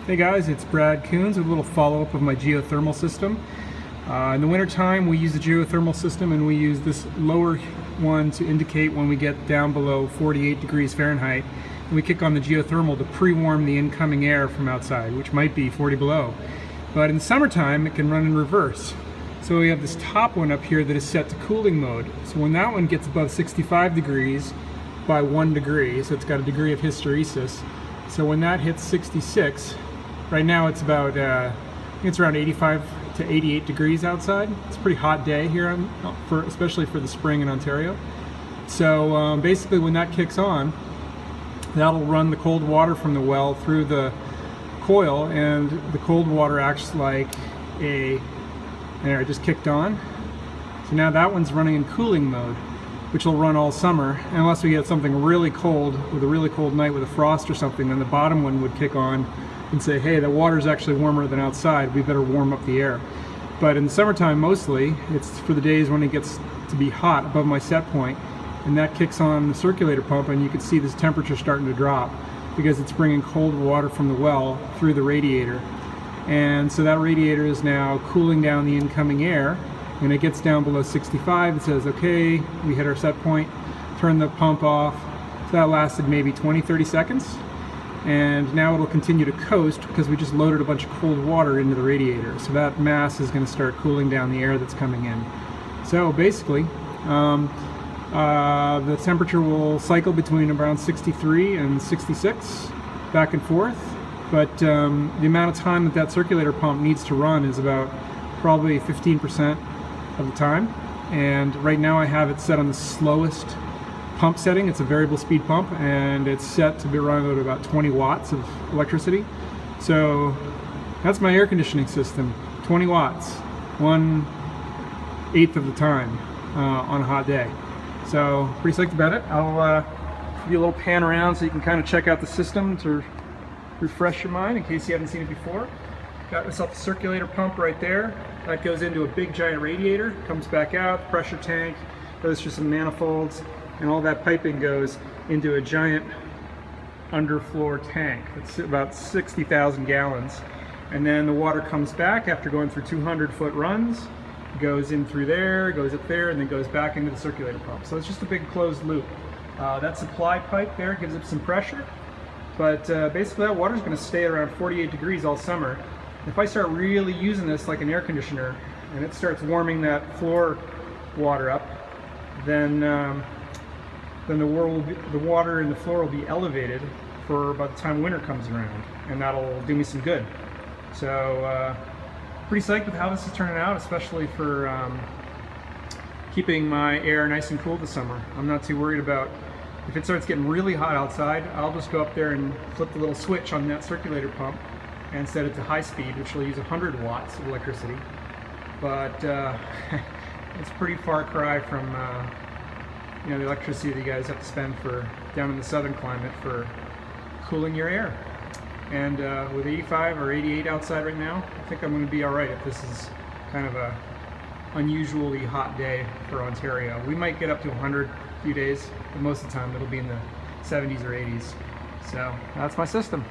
Hey guys, it's Brad Coons with a little follow-up of my geothermal system. In the wintertime we use the geothermal system and we use this lower one to indicate when we get down below 48 degrees Fahrenheit. And we kick on the geothermal to pre-warm the incoming air from outside, which might be 40 below. But in summertime it can run in reverse. So we have this top one up here that is set to cooling mode. So when that one gets above 65 degrees by 1 degree, so it's got a degree of hysteresis. So when that hits 66, right now it's about, I think it's around 85 to 88 degrees outside. It's a pretty hot day here, especially for the spring in Ontario. So basically when that kicks on, that'll run the cold water from the well through the coil, and the cold water acts like there, it just kicked on. So now that one's running in cooling mode, which will run all summer, unless we get something really cold, with a really cold night with a frost or something. Then the bottom one would kick on and say, hey, the water's actually warmer than outside, we better warm up the air. But in the summertime mostly, it's for the days when it gets to be hot above my set point, and that kicks on the circulator pump, and you can see this temperature starting to drop because it's bringing cold water from the well through the radiator. And so that radiator is now cooling down the incoming air. When it gets down below 65, it says, okay, we hit our set point, turn the pump off. So that lasted maybe 20-30 seconds. And now it'll continue to coast because we just loaded a bunch of cold water into the radiator. So that mass is going to start cooling down the air that's coming in. So basically, the temperature will cycle between around 63 and 66, back and forth. But the amount of time that circulator pump needs to run is about probably 15% of the time. And right now I have it set on the slowest pump setting. It's a variable speed pump, and it's set to be running at about 20 watts of electricity. So that's my air conditioning system, 20 watts, 1/8 of the time on a hot day. So pretty psyched about it. I'll give you a little pan around so you can kind of check out the system to refresh your mind in case you haven't seen it before. Got myself a circulator pump right there. That goes into a big giant radiator, comes back out, pressure tank, goes through some manifolds, and all that piping goes into a giant underfloor tank. It's about 60,000 gallons. And then the water comes back after going through 200-foot runs, goes in through there, goes up there, and then goes back into the circulator pump. So it's just a big closed loop. That supply pipe there gives it some pressure. But basically that water is going to stay at around 48 degrees all summer. If I start really using this like an air conditioner and it starts warming that floor water up, then the water in the floor will be elevated for by the time winter comes around, and that'll do me some good. So pretty psyched with how this is turning out, especially for keeping my air nice and cool this summer. I'm not too worried about if it starts getting really hot outside. I'll just go up there and flip the little switch on that circulator pump and set it to high speed, which will use 100 watts of electricity. But it's a pretty far cry from the electricity that you guys have to spend for down in the southern climate for cooling your air. And with 85 or 88 outside right now, I think I'm going to be all right if this is kind of a unusually hot day for Ontario. We might get up to 100 a few days, but most of the time it'll be in the 70s or 80s. So that's my system.